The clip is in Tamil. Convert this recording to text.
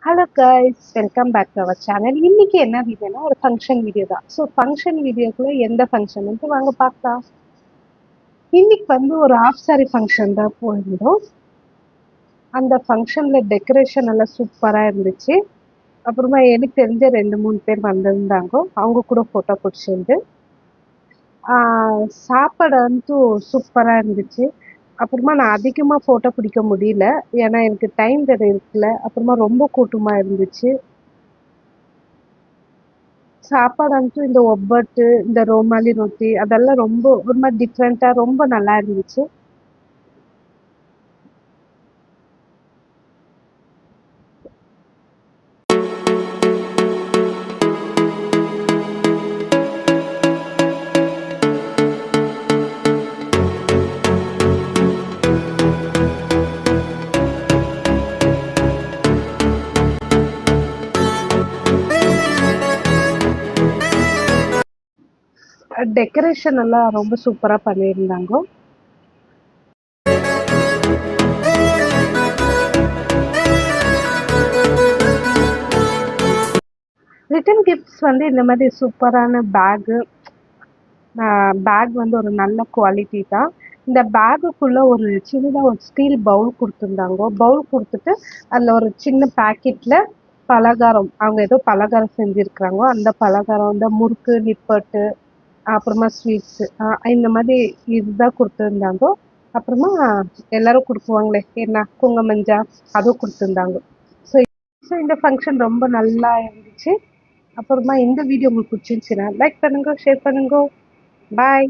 Hello guys, welcome back to our channel. இன்னைக்கு என்ன வீடியோனா ஒரு ஃபங்க்ஷன் வீடியோ தான். ஸோ ஃபங்க்ஷன் வீடியோக்குள்ள எந்த ஃபங்க்ஷன் வாங்க பார்க்கலாம். இன்னைக்கு ஒரு ஆஃப் சாரி ஃபங்க்ஷன் தான் போயிருந்தோம். அந்த ஃபங்க்ஷன்ல டெக்கரேஷன் எல்லாம் சூப்பரா இருந்துச்சு. அப்புறமா எனக்கு தெரிஞ்ச 2-3 பேர் வந்திருந்தாங்க. அவங்க கூட ஃபோட்டோ பிடிச்சிருந்து. சாப்பாடு சூப்பரா இருந்துச்சு. அப்புறமா நான் அதிகமாக ஃபோட்டோ பிடிக்க முடியல. ஏன்னா எனக்கு டைம் வேறு இருக்குல்ல. அப்புறமா ரொம்ப கூட்டமா இருந்துச்சு. சாப்பாடு இந்த ஒப்பட்டு, இந்த ரோமாலி ரொட்டி அதெல்லாம் ரொம்ப ஒரு மாதிரி டிஃப்ரெண்ட்டா ரொம்ப நல்லா இருந்துச்சு. டெக்கரேஷன் எல்லாம் ரொம்ப சூப்பரா பண்ணியிருந்தாங்க. ரிட்டன் கிஃப்ட்ஸ் இந்த மாதிரி சூப்பரான பேக் ஒரு நல்ல குவாலிட்டி தான். இந்த பேக்குக்குள்ள ஒரு சின்னதா ஒரு ஸ்டீல் பவுல் கொடுத்துருந்தாங்க. பவுல் கொடுத்துட்டு அதில் ஒரு சின்ன பேக்கெட்ல பலகாரம், அவங்க ஏதோ பலகாரம் செஞ்சிருக்கிறாங்க. அந்த பலகாரம் முறுக்கு, நிப்பட்டு, அப்புறமா ஸ்வீட்ஸு இந்த மாதிரி இதுதான் கொடுத்துருந்தாங்க. அப்புறமா எல்லாரும் கொடுக்குவாங்களே என்ன குங்குமஞ்சா, அதுவும் கொடுத்துருந்தாங்க. ஸோ ஸோ இந்த ஃபங்க்ஷன் ரொம்ப நல்லா இருந்துச்சு. அப்புறமா இந்த வீடியோ உங்களுக்கு பிடிச்சிருந்துச்சுன்னா லைக் பண்ணுங்க, ஷேர் பண்ணுங்க. பாய்.